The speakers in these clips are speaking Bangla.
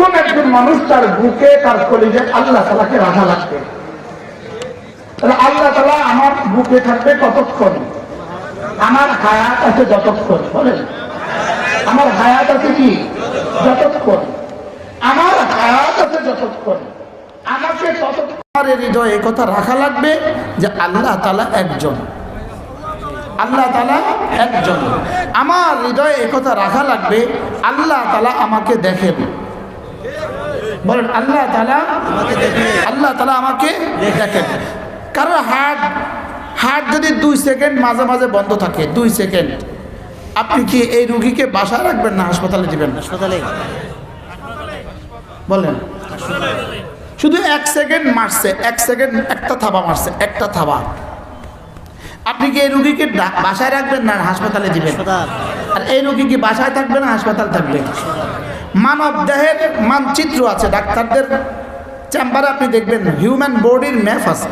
কতক্ষণ একজন মানুষ তার বুকে তার কলিজে আল্লাহ তাআলাকে রাখা লাগবে? তাহলে আল্লাহ তাআলা আমার বুকে থাকবে কতক্ষণ? আমার হায়াত আছে যতক্ষণ। বলেন, আমার হায়াত আছে কি? যতক্ষণ। আমার হায়াত আছে যতক্ষণ, আমাকে ততক্ষণ আমার হৃদয়ে কথা রাখা লাগবে যে আল্লাহ তাআলা একজন, আল্লাহ তাআলা একজন। আমার হৃদয়ে একথা রাখা লাগবে আল্লাহ তাআলা আমাকে দেখেন। বলেন, আল্লাহ তাআলা আমাকে দেখেন, আল্লাহ তাআলা আমাকে দেখেন। কারণ হার্ট যদি 2 সেকেন্ড মাঝে মাঝে বন্ধ থাকে, 2 সেকেন্ড, আপনি কি এই রোগীকে বাসায় রাখবেন না হাসপাতালে দিবেন? হাসপাতালে। বলেন, শুধু 1 সেকেন্ড মারছে, 1 সেকেন্ড একটা থাবা মারছে, একটা থাবা, আপনি কি এই রোগীকে বাসায় রাখবেন না হাসপাতালে দিবেন? আর এই রোগী কি বাসায় থাকবে না হাসপাতাল থাকবে? মানব দেহের মানচিত্র আছে, ডাক্তারদের চেম্বারে আপনি দেখবেন হিউম্যান বডির ম্যাপ আছে।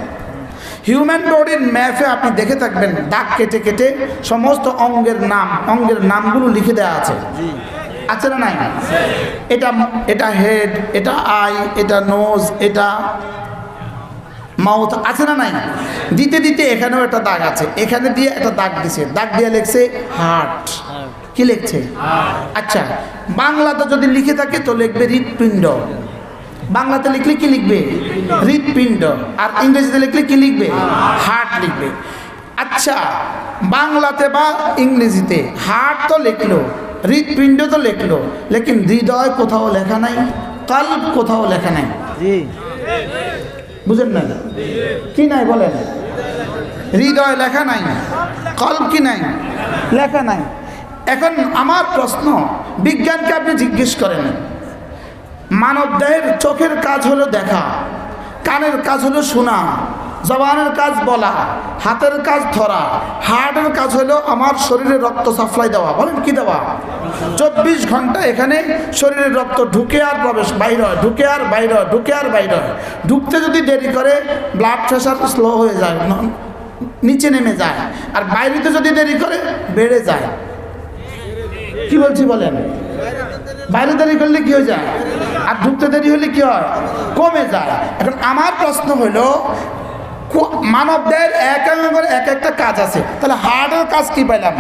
হিউম্যান বডির ম্যাপে আপনি দেখে থাকবেন দাগ কেটে কেটে সমস্ত অঙ্গের নামগুলো লিখে দেওয়া আছে, আছে না নাই? এটা হেড, এটা আই, এটা নোজ, এটা মাউথ, আছে না নাই? দিতে দিতে এখানেও একটা দাগ আছে, এখানে দিয়ে একটা দাগ দিছে, দাগ দিয়ে লিখছে হার্ট। কি লিখছে? আচ্ছা, বাংলাতে যদি লিখে থাকে তো লিখবে হৃৎপিণ্ড। বাংলাতে লিখলে কি লিখবে? হৃৎপিণ্ড। আর ইংরেজিতে লিখলে কি লিখবে? হার্ট লিখবে। আচ্ছা, বাংলাতে বা ইংরেজিতে হার্ট তো লিখলো, হৃৎপিণ্ড তো লিখলো, লেকিন হৃদয় কোথাও লেখা নাই, কলব কোথাও লেখা নাই। বুঝেন না? কি নাই বলেন? হৃদয় লেখা নাই, কলব কি নাই? লেখা নাই। এখন আমার প্রশ্ন, বিজ্ঞানকে আপনি জিজ্ঞেস করেন, মানব দেহের চোখের কাজ হলো দেখা, কানের কাজ হলো শোনা, জবানের কাজ বলা, হাতের কাজ ধরা, হার্টের কাজ হলো আমার শরীরে রক্ত সাপ্লাই দেওয়া। বলেন, কি দেওয়া? 24 ঘন্টা এখানে শরীরের রক্ত ঢুকে আর প্রবেশ, বাইর হয়, ঢুকে আর বাইর হয়, ঢুকে আর বাইর হয়। ঢুকতে যদি দেরি করে ব্লাড প্রেশার স্লো হয়ে যায়, নিচে নেমে যায়। আর বাইরেতে যদি দেরি করে বেড়ে যায়। কি বলছি বলেন? বাইরে দেরি করলে কি হয়ে যায়? আর ঢুকতে দেরি হলে কি হয়? কমে যায়। এখন আমার প্রশ্ন হলো, মানব দেহের এক একটা কাজ আছে, তাহলে হার্টের কাজ কি পাইলাম?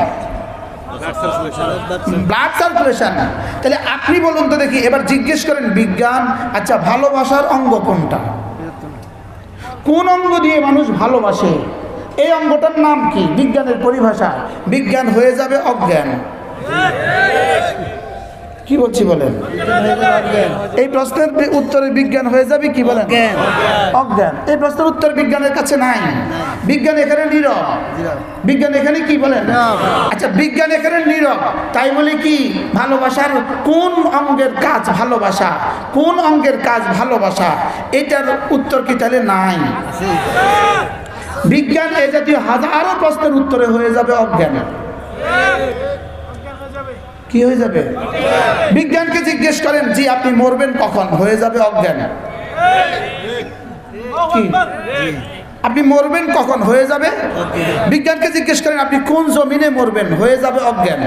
Blood circulation. তাহলে আপনি বলুন তো দেখি, এবার জিজ্ঞেস করেন বিজ্ঞান, আচ্ছা ভালোবাসার অঙ্গ কোনটা? কোন অঙ্গ দিয়ে মানুষ ভালোবাসে? এই অঙ্গটার নাম কি বিজ্ঞানের পরিভাষা? বিজ্ঞান হয়ে যাবে অজ্ঞান। কি বলছি বলেন? এই প্রশ্নের উত্তরে বিজ্ঞান হয়ে যাবে কি বলেন? অজ্ঞান। এই প্রশ্নের উত্তর বিজ্ঞানের কাছে নাই। বিজ্ঞান এখানে নীরব। বিজ্ঞান এখানে কি বলেন? আচ্ছা, বিজ্ঞান এখানে নীরব, তাই বলে কি ভালোবাসার কোন অঙ্গের কাজ ভালোবাসা, কোন অঙ্গের কাজ ভালোবাসা, এটার উত্তর কি তাহলে নাই? বিজ্ঞান এই জাতীয় হাজারো প্রশ্নের উত্তরে হয়ে যাবে অজ্ঞান। কি হয়ে যাবে? বিজ্ঞানকে জিজ্ঞেস করেন, জি আপনি মরবেন কখন? হয়ে যাবে অজ্ঞান। কি আপনি মরবেন কখন? হয়ে যাবে। বিজ্ঞানকে জিজ্ঞেস করেন আপনি কোন জমিনে মরবেন? হয়ে যাবে অজ্ঞান।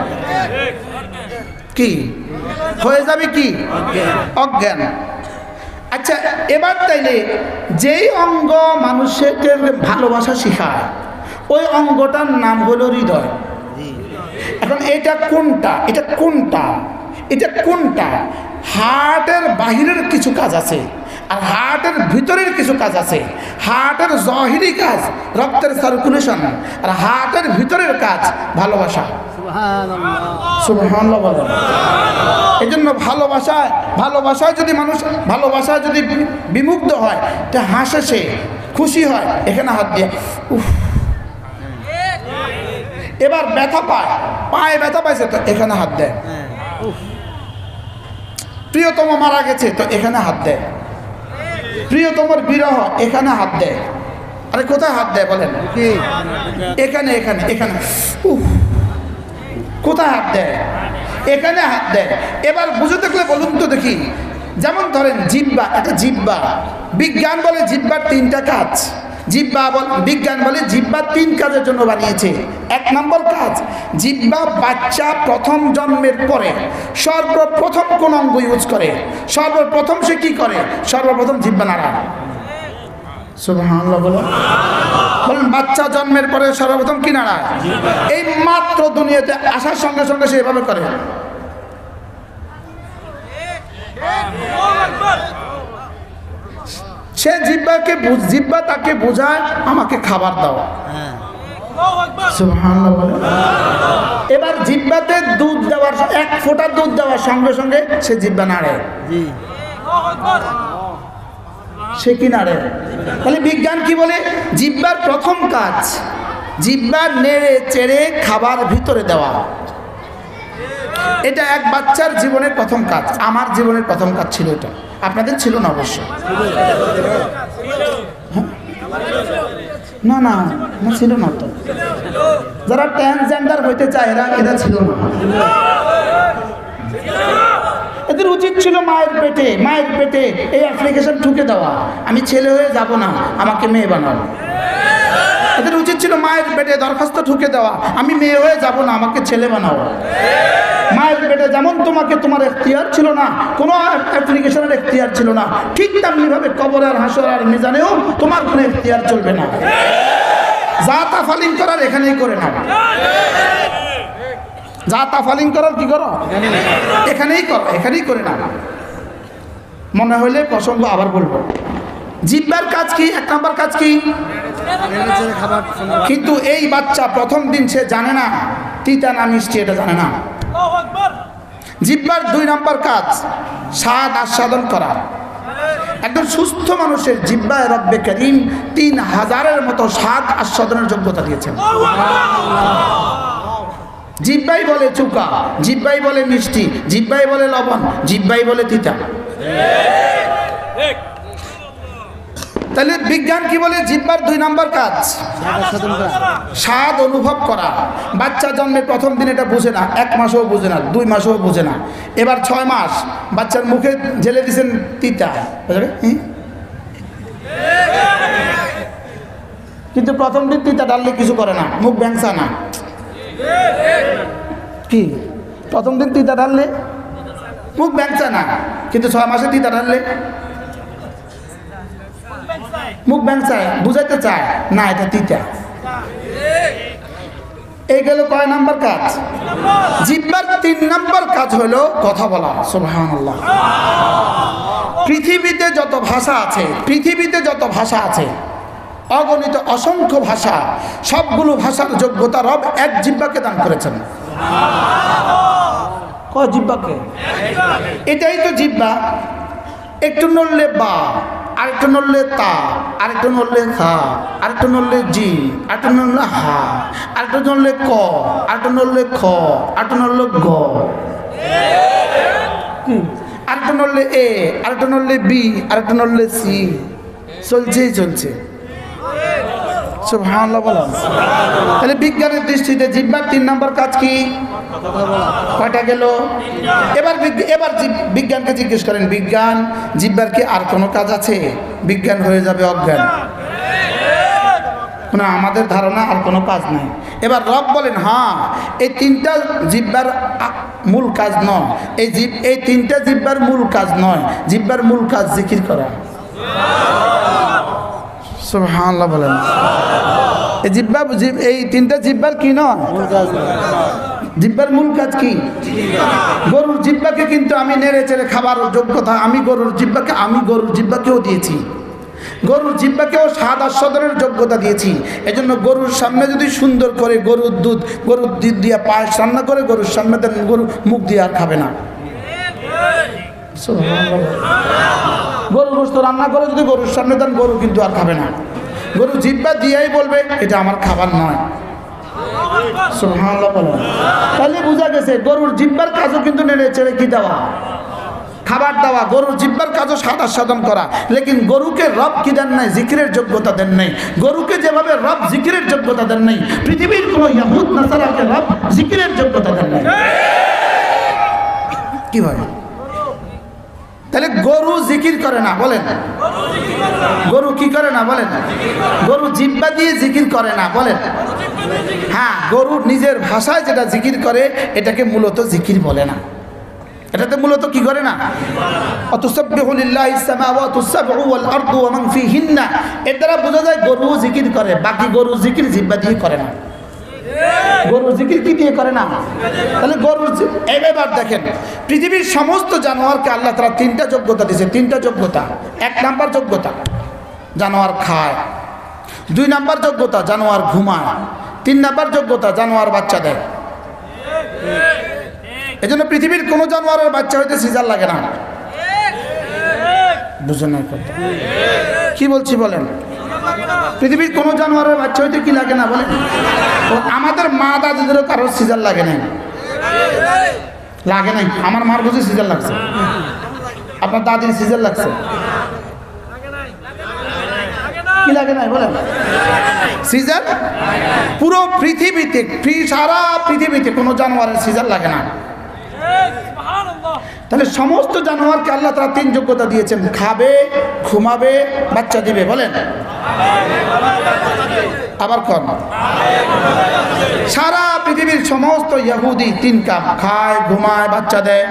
কি হয়ে যাবে? কি অজ্ঞান। আচ্ছা, এবার তাইলে যেই অঙ্গ মানুষের ভালোবাসা শেখায়, ওই অঙ্গটার নাম হলো হৃদয়। এখন এটা কোনটা? এটা কোনটা? এটা কোনটা? হার্টের বাহিরের কিছু কাজ আছে, আর হার্টের ভিতরের কিছু কাজ আছে। হার্টের জহিরি কাজ রক্তের সার্কুলেশন, আর হার্টের ভিতরের কাজ ভালোবাসা। সুবহানাল্লাহ বলেন। এই জন্য ভালোবাসায় যদি মানুষ ভালোবাসায় যদি বিমুগ্ধ হয়, তা হাসে, সে খুশি হয়, এখানে হাত দিয়ে উফ। এবার ব্যথা পায়, পায়ে ব্যথা পাইছে তো এখানে হাত দেয়। প্রিয়তম মারা গেছে তো এখানে হাত দেয়। প্রিয়তমর বিরহ, এখানে হাত দেয়। আরে কোথায় হাত দেয় বলেন? এখানে এখানে এখানে উফ। কোথায় হাত দেয়? এখানে হাত দেয়। এবার বুঝে থাকলে বলুন তো দেখি, যেমন ধরেন জিহ্বা, একটা জিহ্বা, বিজ্ঞান বলে জিহ্বার 3টা কাজ। জিহ্বা বিজ্ঞান বলে জিহ্বা 3 কাজের জন্য বানিয়েছে। 1 নম্বর কাজ, জিহ্বা বাচ্চা প্রথম জন্মের পরে সর্বপ্রথম কোন অঙ্গ ইউজ করে? সর্বপ্রথম সে কি করে? সর্বপ্রথম জিহ্বা নাড়ায়। সুবহানাল্লাহ বলেন। বাচ্চা জন্মের পরে সর্বপ্রথম কি নাড়ায়? এই মাত্র দুনিয়াতে আসার সঙ্গে সঙ্গে সে এভাবে করে। সে জিহ্বা তাকে বোঝায় আমাকে খাবার দাও। সুবহানাল্লাহ বলেন। এবার জিহ্বাতে দুধ দেওয়ার 1 ফোঁটা দুধ দেওয়ার সঙ্গে সঙ্গে সে জিহ্বা নাড়ে। সে কি নাড়ে? তাহলে বিজ্ঞান কি বলে? জিহ্বার প্রথম কাজ জিহ্বা নেড়ে চেড়ে খাবার ভিতরে দেওয়া। এটা এক বাচ্চার জীবনের প্রথম কাজ। আমার জীবনের প্রথম কাজ ছিল এটা, আপনাদের ছিল না অবশ্য। না না না ছিল না তো। যারা ট্রান্সজেন্ডার হইতে চায় এরা ছিল না। এদের উচিত ছিল মায়ের পেটে এই অ্যাপ্লিকেশন ঠুকে দেওয়া, আমি ছেলে হয়ে যাব না, আমাকে মেয়ে বানাও। এদের উচিত ছিল মায়ের পেটে দরখাস্ত ঠুকে দেওয়া, আমি মেয়ে হয়ে যাব না, আমাকে ছেলে বানাও। মায়ের পেটে যেমন তোমার এখতিয়ার ছিল না, কোনো অ্যাপ্লিকেশনের এখতিয়ার ছিল না, ঠিক তেমনিভাবে কবর আর হাসর আর মিজানেও তোমার কোনো এখতিয়ার চলবে না। যা তা ফালিং করার এখানেই করে নাও। যা তা ফালিং করার কি করো? এখানেই করো, এখানেই করে নাও। মনে হইলে প্রসঙ্গ আবার বলবো। জিহ্বার কাজ কি? 1 নম্বর কাজ কি? কিন্তু এই বাচ্চা প্রথম দিন সে জানে না তিতা না মিষ্টি, এটা জানে না। জিহ্বার 2 নম্বর কাজ স্বাদ আস্বাদন করা। একজন সুস্থ মানুষের জিহ্বায় রব্বে করিম 3000-এর মতো স্বাদ আস্বাদনের যোগ্যতা দিয়েছেন। জিহ্বাই বলে চুকা, জিহ্বাই বলে মিষ্টি, জিহ্বাই বলে লবণ, জিহ্বাই বলে তিতা। তাহলে বিজ্ঞান কি বলে? জিহ্বার 2 নম্বর কাজ স্বাদ অনুভব করা। বাচ্চা জন্মের প্রথম দিন এটা বুঝে না, 1 মাসও বুঝে না, 2 মাসও বুঝে না। এবার 6 মাস বাচ্চার মুখে জেলে দিয়েছেন তিতা, কিন্তু প্রথম দিন তিতা ডাললে কিছু করে না, মুখ ব্যাংসা না। কি প্রথম দিন তিতা ঢাললে মুখ ব্যাংসা না, কিন্তু 6 মাসে তিতা ঢাললে মুখ ব্যাংসায়, বুঝাইতে চায় না এটা তিতা। এই গেল কয় নাম্বার কাজ? জিহ্বার 3 নম্বর কাজ হলো কথা বলা। সুবহানাল্লাহ। পৃথিবীতে যত ভাষা আছে অগণিত অসংখ্য ভাষা, সবগুলো ভাষার যোগ্যতা রব এক জিহ্বাকে দান করেছেন। কয় জিহ্বাকে? এটাই তো জিহ্বা। একটু নড়লে বা, আরেকটু নড়লে তা, আরেকটু নড়লে খা, আরেকটু নড়লে জি, আরেকটু নড়লে হা, আরেকটু নড়লে ক, আরেকটু নড়লে খ, আরেকটু নড়লে গ, আরেকটু নড়লে এ, আরেকটু নড়লে বি, আরেকটু নড়লে সি। চলছে। সুবহানাল্লাহ বলেন। তাহলে বিজ্ঞানের দৃষ্টিতে জিহ্বার 3 নম্বর কাজ কি? কয়টা গেল? এবার বিজ্ঞানকে জিজ্ঞেস করেন, বিজ্ঞান জিহ্বার কি আর কোনো কাজ আছে? বিজ্ঞান হয়ে যাবে অজ্ঞান। না, আমাদের ধারণা আর কোনো কাজ নাই। এবার রব বলেন হ্যাঁ, এই 3টা জিহ্বার মূল কাজ নয়। এই 3টা জিহ্বার মূল কাজ নয়। জিহ্বার মূল কাজ জিকির করা। সুবহানাল্লাহ বলেন। এই 3টা জিহ্বার কি নয়? জিহ্বার মূল কাজ কি? গরুর জিহ্বাকে কিন্তু আমি নেড়ে চেড়ে খাবার যোগ্যতা আমি গরুর জিহ্বাকেও দিয়েছি। গরুর জিহ্বাকেও স্বাদ আস্বাদনের যোগ্যতা দিয়েছি। এজন্য গরুর সামনে যদি সুন্দর করে গরুর দুধ দিয়ে পায়েস রান্না করে গরুর সামনে দেন, গরু মুখ দিয়ে আর খাবে না। গরুর গোশত রান্না করে যদি গরুর সামনে দেন, গরু কিন্তু আর খাবে না। গরু জিহ্বা দিয়েই বলবে এটা আমার খাবার নয়। সুবহানাল্লাহ বলেন। তাহলে বোঝা গেছে গরুর জিহ্বার কাজও কিন্তু নেড়ে চেড়ে কি দেওয়া, খাবার দেওয়া। গরুর জিহ্বার কাজও স্বাদ আস্বাদন করা। লেকিন গরুকে রব কি দেন নাই? জিকিরের যোগ্যতা দেন নাই। গরুকে যেভাবে রব জিকিরের যোগ্যতা দেন নাই, পৃথিবীর কোনো ইয়াহুদ নাসারাকে রব জিকিরের যোগ্যতা দেন নাই। কি ভাই তাহলে গরু জিকির করে না, বলেন। গরু কি করে না বলেন? গরু জিহ্বা দিয়ে জিকির করে না, বলেন। হ্যাঁ, গরু নিজের ভাষায় যেটা জিকির করে এটাকে মূলত জিকির বলে না, এটাতে মূলত কি করে না। অতুসাব্বিহু লিল্লাহিস সামাওয়াতুস সাবউ ওয়াল আরদু ওয়া মান ফিহিন্না, এর দ্বারা বোঝা যায় গরু জিকির করে, বাকি গরু জিকির জিহ্বা দিয়ে করে না। গরু জিকির কি দিয়ে করে না? তাহলে গরু এবার দেখেন, পৃথিবীর সমস্ত জানোয়ারকে আল্লাহ তাআলা তিনটা যোগ্যতা দিয়েছে, তিনটা যোগ্যতা। এক নাম্বার যোগ্যতা, জানোয়ার খায়। দুই নাম্বার যোগ্যতা, জানোয়ার ঘুমায়। তিন নাম্বার যোগ্যতা, জানোয়ার বাচ্চা দেয়। এজন্য পৃথিবীর কোনো জানোয়ারের বাচ্চা হইতে সিজার লাগে না। বুঝেন না কথা কি বলছি বলেন? পৃথিবীর কোনো জানোয়ারের বাচ্চা হইতে কি লাগে না বলেন? আমাদের মা দাদিদেরও কারোর সিজার লাগে নাই, লাগে নাই। আমার মার বুঝে সিজার লাগছে, আপনার দাদির সিজার লাগছে, কি লাগে নাই বলেন? সিজার পুরো পৃথিবীতে, সারা পৃথিবীতে কোনো জানোয়ারের সিজার লাগে না। তাহলে সমস্ত জানোয়ারকে আল্লাহ তাআলা তিন যোগ্যতা দিয়েছেন, খাবে, ঘুমাবে, বাচ্চা দিবে, বলেন। আবার কোন? সারা পৃথিবীর সমস্ত ইহুদি তিন কাম, খায়, ঘুমায়, বাচ্চা দেয়,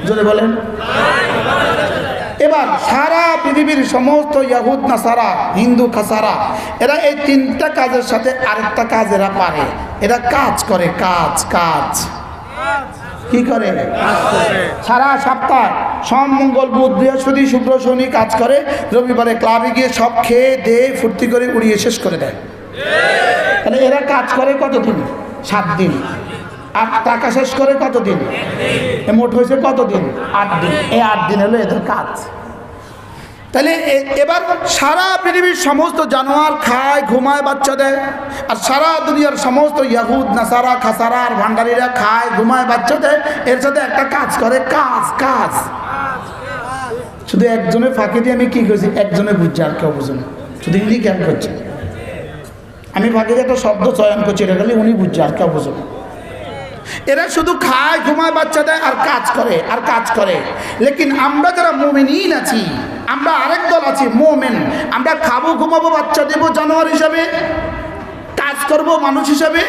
জোরে বলেন। এবার সারা পৃথিবীর সমস্ত ইহুদ নাসারা, হিন্দু খাসারা, এরা এই তিনটা কাজের সাথে আরেকটা কাজ এরা পারে, এরা কাজ করে, কাজ কাজ কি করে? সারা সপ্তাহ সোম মঙ্গল বুধ বৃহস্পতি শুক্র শনি কাজ করে, রবিবারে ক্লাবে গিয়ে সব খেয়ে দিয়ে ফুর্তি করে উড়িয়ে শেষ করে দেয়। তাহলে এরা কাজ করে কতদিন? 7 দিন। আর টাকা শেষ করে কতদিন? মোট হয়েছে কতদিন? 8 দিন। এই 8 দিন হলো এদের কাজ। তাহলে এবার সারা পৃথিবীর সমস্ত জানোয়ার খায়, ঘুমায়, বাচ্চা দেয়, আর সারা দুনিয়ার সমস্ত ইহুদ নাসারা খাসারা আর ভান্ডারীরা খায়, ঘুমায়, বাচ্চা দেয়, এর সাথে একটা কাজ করে, কাজ কাজ। শুধু একজনের ফাঁকি দিয়ে আমি কি করছি, একজনে বুঝছে, আর কেউ বুঝে না, শুধু ইনি জ্ঞান করছে। আমি ফাঁকি দিয়ে একটা শব্দ চয়ন করছি, এটা খালি উনি বুঝছে, আর কেউ বুঝে না। এরা শুধু খায়, ঘুমায়, বাচ্চা দেয়, আর কাজ করে, আর কাজ করে। লেকিন আমরা যারা মুমিন আছি, আমরা আরেক দল আছি মুমিন, আমরা খাবো, ঘুমাবো, বাচ্চা দেবো জানোয়ার হিসাবে, কাজ করব মানুষ হিসাবে,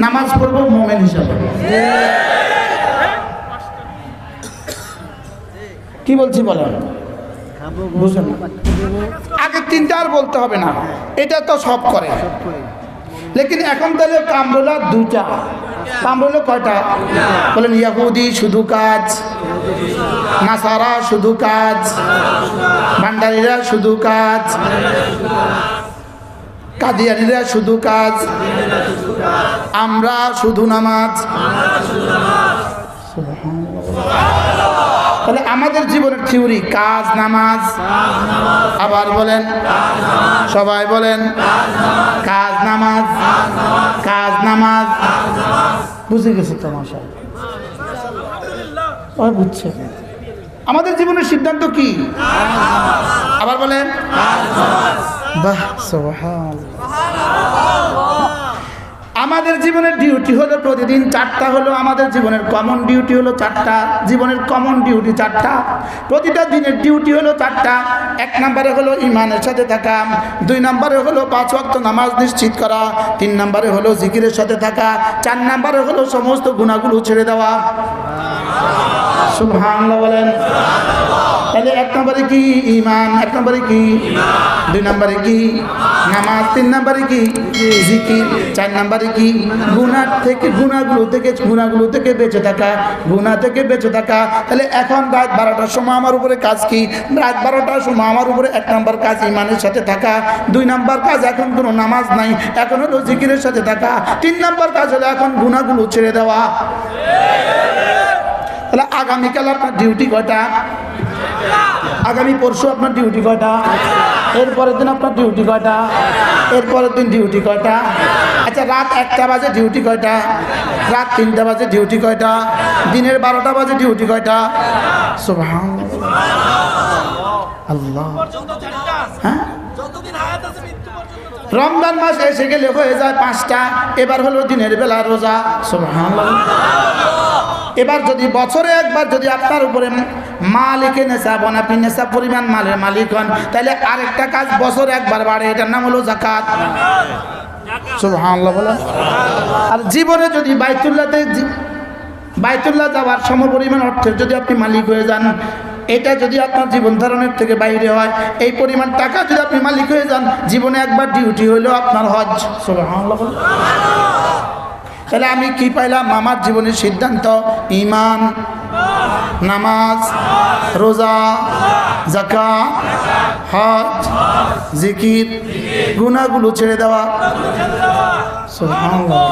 নামাজ পড়বো মুমিন হিসাবে। কি বলছি বলেন? বুঝলেন? আগে তিনটা আর বলতে হবে না, এটা তো সব করে। লেকিন এখন তাহলে কামরুলা দুইটা, কামরুলা কয়টা বলেন? ইহুদি শুধু কাজ, নাসারা শুধু কাজ, ভান্ডারীরা শুধু কাজ, কাদিয়ানীরা শুধু কাজ, আমরা শুধু নামাজ। তাহলে আমাদের জীবনের থিওরি কাজ, নামাজ। আবার বলেন, সবাই বলেন, কাজ, নামাজ, কাজ, নামাজ। বুঝে গেছে তো মাশাআল্লাহ, বুঝছে। আমাদের জীবনের সিদ্ধান্ত কি? আবার বলেন, বাহ সুবহানাল্লাহ। আমাদের জীবনের ডিউটি হলো প্রতিদিন 4টা, হলো আমাদের জীবনের কমন ডিউটি হলো 4টা, জীবনের কমন ডিউটি 4টা, প্রতিটা দিনের ডিউটি হলো 4টা। 1 নম্বরে হলো ইমানের সাথে থাকা, 2 নম্বরে হলো 5 ওয়াক্ত নামাজ নিশ্চিত করা, 3 নম্বরে হলো জিকিরের সাথে থাকা, 4 নম্বরে হলো সমস্ত গুনাহগুলো ছেড়ে দেওয়া। সুবহানাল্লাহ বলেন। তাহলে 1 নম্বরে কি? ইমান। 1 নম্বরে কি? 2 নম্বরে কি? নামাজ। 3 নম্বরে কি? জিকির। 4 নম্বরে কি? গুনাহগুলো থেকে বেঁচে থাকা, গুনাহ থেকে বেঁচে থাকা। তাহলে এখন রাত 12টার সময় আমার উপরে কাজ কি? রাত 12টার সময় আমার উপরে 1 নম্বর কাজ ইমানের সাথে থাকা, 2 নম্বর কাজ এখন কোনো নামাজ নাই, এখন হলো জিকিরের সাথে থাকা, 3 নম্বর কাজ হলো এখন গুনাহগুলো ছেড়ে দেওয়া। তাহলে আগামীকাল আপনার ডিউটি কয়টা? আগামী পরশু আপনার ডিউটি কয়টা? এরপরের দিন আপনার ডিউটি কয়টা? এরপরের দিন ডিউটি কয়টা? আচ্ছা, রাত 1টা বাজে ডিউটি কয়টা? রাত 3টা বাজে ডিউটি কয়টা? দিনের 12টা বাজে ডিউটি কয়টা? সুবহানাল্লাহ, আল্লাহ। হ্যাঁ, রমজান মাস এসে গেলে হয়ে যায় 5টা, এবার হলো দিনের বেলা রোজা। সুবহানাল্লাহ। এবার যদি বছরে একবার যদি আপনার উপরে মালিকে নেশাব হন, আপনি নেশাব পরিমাণ মালের মালিক হন, তাহলে আরেকটা কাজ বছরে একবার বাড়ে, এটার নাম হলো যাকাত। সুবহানাল্লাহ বলেন। আর জীবনে যদি বাইতুল্লাহ যাওয়ার সমপরিমাণ অর্থের যদি আপনি মালিক হয়ে যান, এটা যদি আপনার জীবন ধারণের থেকে বাইরে হয়, এই পরিমাণ টাকা যদি আপনি মালিক হয়ে যান, জীবনে একবার ডিউটি হইলেও আপনার হজ। সুবহানাল্লাহ বলেন। তাহলে আমি কি পাইলাম? আমার জীবনের সিদ্ধান্ত ঈমান, নামাজ, রোজা, যাকাত, হজ, জিকির, গুনাহগুলো ছেড়ে দেওয়া। সুবহানাল্লাহ।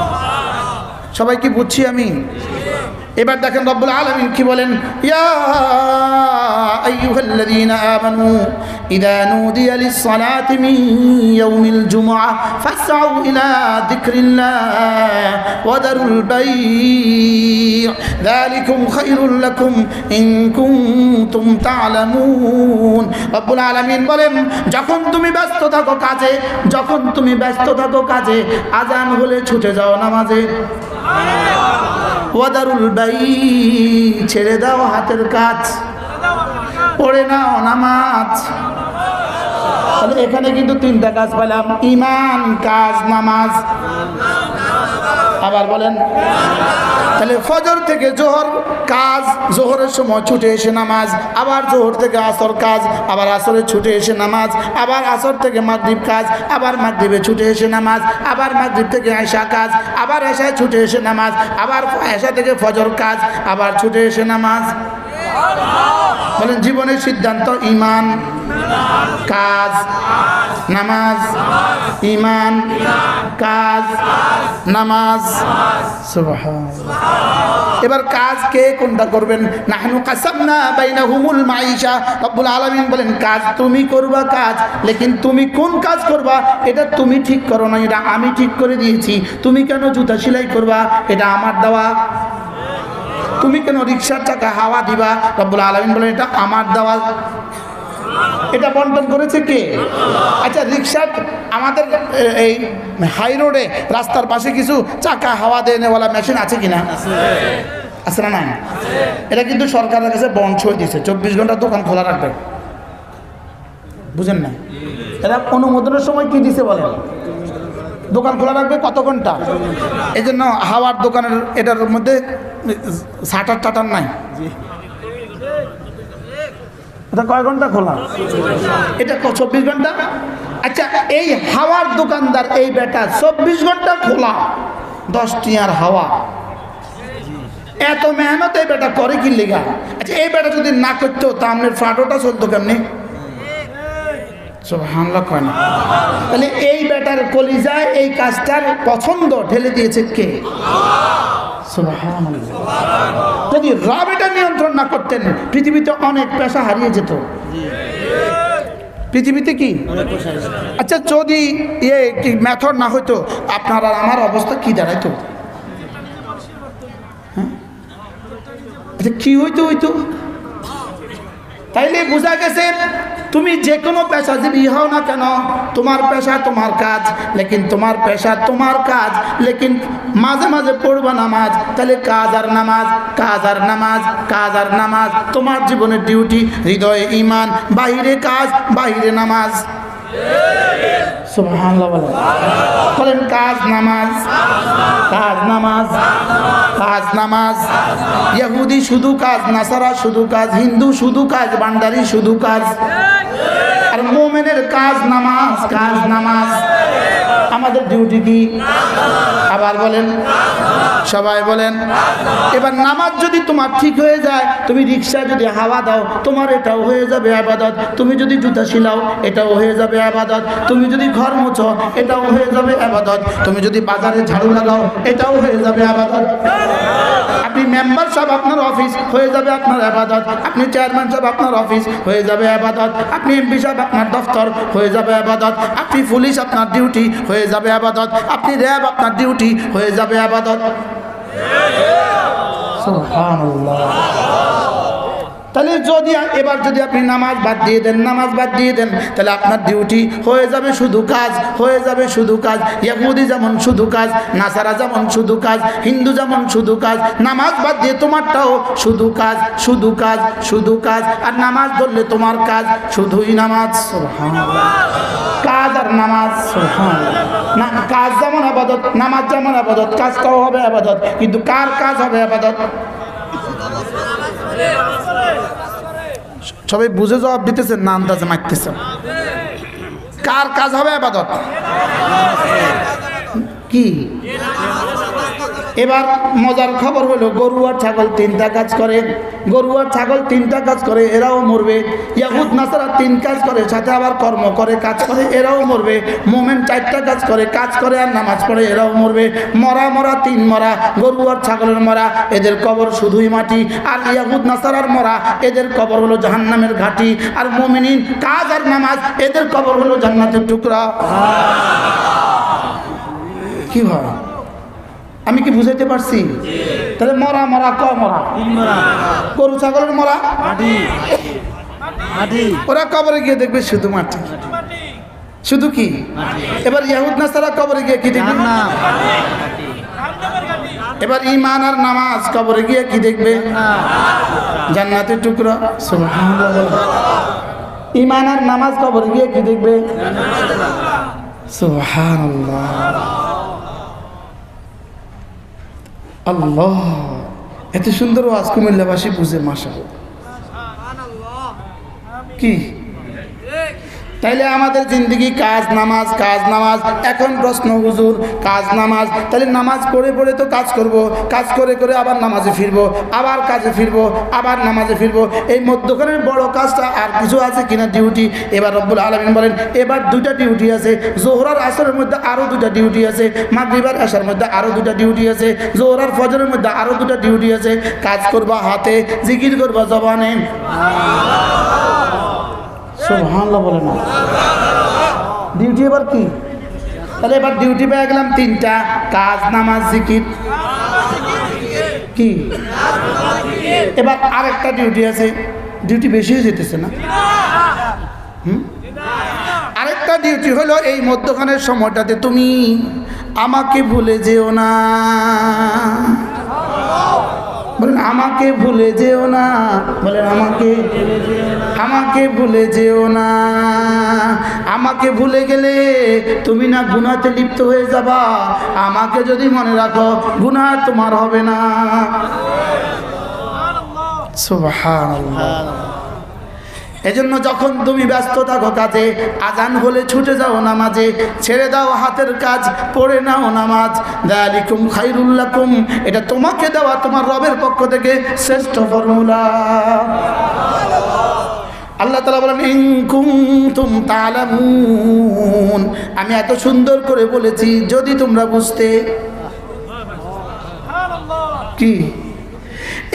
সবাই কি বুঝছি আমি? এবার দেখেন রব্বুল আলামিন কি বলেন, ইয়া আইয়ুহাল্লাযীনা আমানু ইযা নুদিয়া লিস-সালাতি মিন ইয়াউমিল জুমআহ ফাসআউ ইলা যিকরিল্লাহ ওয়া দারুল বাই' যালিকুম খায়রুল লাকুম ইন কুনতুম তা'লামুন। রব্বুল আলামিন বলেন, যখন তুমি ব্যস্ত থাকো কাজে, আযান হলে ছুটে যাও নামাজে। ওয়াদারুল বাই, ছেড়ে দাও হাতের কাজ, পড়ে নাও নামাজ। তাহলে এখানে কিন্তু তিনটা কাজ পেলাম, ঈমান, কাজ, নামাজ। আবার বলেন। তাহলে ফজর থেকে জোহর কাজ, জোহরের সময় ছুটে এসে নামাজ, আবার জোহর থেকে আসর কাজ, আবার আসরে ছুটে এসে নামাজ, আবার আসর থেকে মাগরিব কাজ, আবার মাগরিবে ছুটে এসে নামাজ, আবার মাগরিব থেকে এশা কাজ, আবার এশায় ছুটে এসে নামাজ, আবার এশা থেকে ফজর কাজ, আবার ছুটে এসে নামাজ। বলেন জীবনের সিদ্ধান্ত ঈমান, কাজ, নামাজ, ঈমান, কাজ, নামাজ। সুবহানাল্লাহ। এবার কাজ কে কোনটা করবেন? নাহনু কাসামনা বাইনাহুমুল মাঈশা। রব্বুল আলামিন বলেন, কাজ তুমি করবা কাজ, লেকিন তুমি কোন কাজ করবা এটা তুমি ঠিক করো না, এটা আমি ঠিক করে দিয়েছি। তুমি কেন জুতা সেলাই করবা, এটা আমার দেওয়া। তুমি কেন রিকশার চাকা হাওয়া দিবা, রব্বুল আলামিন বলেন এটা আমার দেওয়া। এটা বন্টন করেছে কে? আচ্ছা, রিকশার আমাদের এই হাই রোডে রাস্তার পাশে কিছু চাকা হাওয়া দেওয়ালা মেশিন আছে কিনা? আছে না? নাই। এটা কিন্তু সরকারের কাছে বন্ধ হয়ে দিয়েছে, 24 ঘন্টা দোকান খোলা রাখবে। বুঝেন না? এটা অনুমোদনের সময় কি দিছে বলেন? দোকান খোলা রাখবে কত ঘন্টা? এই জন্য হাওয়ার দোকানের এটার মধ্যে শাটার টাটার নাই। এটা কয় ঘন্টা খোলা? এটা 24 ঘন্টা। আচ্ছা, এই হাওয়ার দোকানদার এই বেটা 24 ঘন্টা খোলা, 10 টিয়ার হাওয়া, এত মেহনত এই বেটা করে কি লেগা? আচ্ছা, এই বেটা যদি না করতো তা আপনার ফাটোটা চলতো কেমনি? সুবহানাল্লাহ কয় না? তাহলে এই বেটার কলিজায় এই কাজটার পছন্দ ঢেলে দিয়েছে কে? সুবহানাল্লাহ। যদি রব এটা নিয়ন্ত্রণ না করতেন, পৃথিবীতে অনেক পেশা হারিয়ে যেত। পৃথিবীতে কি? আচ্ছা, যদি কি মেথড না হইতো, আপনার আর আমার অবস্থা কি দাঁড়াইতো? আচ্ছা, কি হইতো? তাইলে বোঝা গেছে, তুমি যে কোনো পেশাজীবী হও না কেন, তোমার পেশা তোমার কাজ, লেকিন তোমার পেশা তোমার কাজ, লেকিন মাঝে মাঝে পড়বা নামাজ। তাহলে কাজ আর নামাজ, কাজ আর নামাজ, কাজ আর নামাজ তোমার জীবনের ডিউটি। হৃদয়ে ঈমান, বাহিরে কাজ, বাহিরে নামাজ। সুবহানাল্লাহ বলেন। কাজ নামাজ, কাজ নামাজ, কাজ নামাজ। ইহুদি শুধু কাজ, নাসারা শুধু কাজ, হিন্দু শুধু কাজ, ভান্ডারি শুধু কাজ। আর মুমিনের কাজ নামাজ, কাজ নামাজ। আমাদের ডিউটি কি? আবার বলেন, সবাই বলেন। এবার নামাজ যদি তোমার ঠিক হয়ে যায়, তুমি রিকশা যদি হাওয়া দাও, তোমার এটাও হয়ে যাবে ইবাদত। তুমি যদি জুতা সিলাও, এটাও হয়ে যাবে ইবাদত। তুমি যদি ঘর মোছো, এটাও হয়ে যাবে ইবাদত। তুমি যদি বাজারে ঝাড়ু লাগাও, এটাও হয়ে যাবে ইবাদত। আপনি মেম্বার সাহেব, আপনার অফিস হয়ে যাবে আপনার ইবাদত। আপনি চেয়ারম্যান সাহেব, আপনার অফিস হয়ে যাবে ইবাদত। আপনি এমপি সাহেব, আপনার দফতর হয়ে যাবে ইবাদত। আপনি পুলিশ, আপনার ডিউটি হয়ে যাবে ইবাদত। আপনি র‍্যাব, আপনার ডিউটি হয়ে যাবে ইবাদত। সুবহানাল্লাহ। তাহলে এবার যদি আপনি নামাজ বাদ দিয়ে দেন তাহলে আপনার ডিউটি হয়ে যাবে শুধু কাজ, ইহুদি যেমন শুধু কাজ, নাসারা যেমন শুধু কাজ, হিন্দু যেমন শুধু কাজ, নামাজ বাদ দিয়ে তোমারটাও শুধু কাজ, আর নামাজ ধরলে তোমার কাজ শুধুই নামাজ। সুবহানাল্লাহ। কাজ আর নামাজ, না কাজ যেমন ইবাদত, নামাজ যেমন ইবাদত, কাজটাও হবে ইবাদত, কিন্তু কার কাজ হবে ইবাদত? সবাই বুঝে জবাব দিতেছেন না আন্দাজে মারতেছেন? কার কাজ হবে ইবাদত? কি? এবার মজার খবর হলো গরু আর ছাগল তিনটা কাজ করে, এরাও মরবে। ইহুদ নাসারা 3 কাজ করে, সাথে আবার কর্ম করে, কাজ করে, এরাও মরবে। মোমেন 4টা কাজ করে আর নামাজ পড়ে, এরাও মরবে। মরা 3 মরা, গরু আর ছাগলের মরা, এদের কবর শুধুই মাটি। আর ইহুদ নাসারার মরা, এদের কবর হলো জাহান্নামের ঘাটি। আর মুমিনিন কাজ আর নামাজ, এদের কবর হলো জান্নাতের টুকরা। কি হয়? আমি কি বুঝাইতে পারছি? তাহলে মরা গরু ছাগলের মরা, ওরা কবরে গিয়ে দেখবে শুধু মাটি, শুধু কি? এবার ইহুদ নাসারা কবরে গিয়ে কি দেখবে? এবার ঈমান আর নামাজ কবরে গিয়ে কি দেখবে? জান্নাতের টুকরা। সুবহানাল্লাহ। ঈমান আর নামাজ কবরে গিয়ে কি দেখবে? সুবহানাল্লাহ। আল্লাহ, এত সুন্দর ওয়াজ কুমিল্লাবাসী বুঝে, মাশাআল্লাহ। কি তাইলে আমাদের জিন্দগি কাজ নামাজ। এখন প্রশ্ন, হুজুর কাজ নামাজ, তাহলে নামাজ পড়ে তো কাজ করব, কাজ করে আবার নামাজে ফিরবো, আবার কাজে ফিরবো, আবার নামাজে ফিরবো, এই মধ্যখানের বড় কাজটা আর কিছু আছে কিনা? ডিউটি। এবার রব্বুল আলামিন বলেন এবার 2টা ডিউটি আছে, যোহর আর আসরের মধ্যে আরো 2টা ডিউটি আছে, মাগরিব আর এশার মধ্যে আরো 2টা ডিউটি আছে, যোহর আর ফজরের মধ্যে আরো 2টা ডিউটি আছে। কাজ করবা হাতে, জিকির করবা জবানে। সুবহানাল্লাহ বলে না? ডিউটি এবার কি? তাহলে এবার ডিউটি পেয়ে গেলাম 3টা, কাজ নামাজ জিকির। কি? এবার আরেকটা ডিউটি আছে, ডিউটি বেশি হয়ে যেতেছে না? আরেকটা ডিউটি হলো এই মধ্যখানের সময়টাতে তুমি আমাকে ভুলে যেও না। বলেন আমাকে ভুলে যেও না, বলেন আমাকে ভুলে যেও না। আমাকে ভুলে গেলে তুমি না গুনাহতে লিপ্ত হয়ে যাবা, আমাকে যদি মনে রাখো গুনাহ তোমার হবে না। সুবহানাল্লাহ। এজন্য যখন তুমি ব্যস্ত থাকো কাজে, আজান হলে ছুটে যাও নামাজে, ছেড়ে দাও হাতের কাজ, পড়ে নাও নামাজ। যালিকুম খায়রুল লাকুম, এটা তোমাকে দেওয়া তোমার রবের পক্ষ থেকে শ্রেষ্ঠ ফর্মুলা। আল্লাহ তাআলা বলেন ইন কুনতুম তা'লামুন, আমি এত সুন্দর করে বলেছি যদি তোমরা বুঝতে। কি?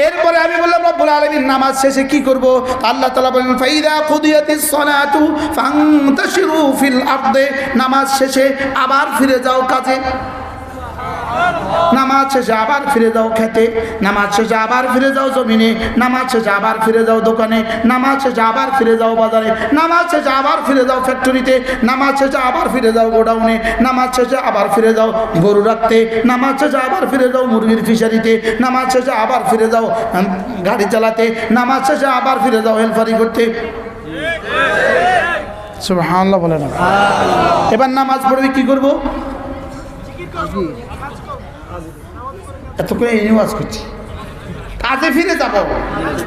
এরপরে আমি বললাম রব্বুল আলামিন নামাজ শেষে কি করব? আল্লাহ তাআলা বলেন ফাইদা কুদিয়াতিস সালাতু ফান্তাশিরু ফিল আরদি, নামাজ শেষে আবার ফিরে যাও কাজে, নামাজ শেষে আবার ফিরে যাও খেতে, নামাজ শেষে আবার ফিরে যাও জমিনে, নামাজ শেষে আবার ফিরে যাও দোকানে, নামাজ শেষে আবার ফিরে যাও বাজারে, নামাজ শেষে আবার ফিরে যাও ফ্যাক্টরিতে, নামাজ শেষে আবার ফিরে যাও গোডাউনে, নামাজ শেষে আবার ফিরে যাও গরু রাখতে, নামাজ শেষে আবার ফিরে যাও মুরগির ফিশারিতে, নামাজ শেষে আবার ফিরে যাও গাড়ি চালাতে, নামাজ শেষে আবার ফিরে যাও হেলফারি করতে। সুবহানাল্লাহ বলে না? এবার নামাজ পড়বে কি করবো? এত করে এই ওয়াজ করছি, কাজে ফিরে যাবো।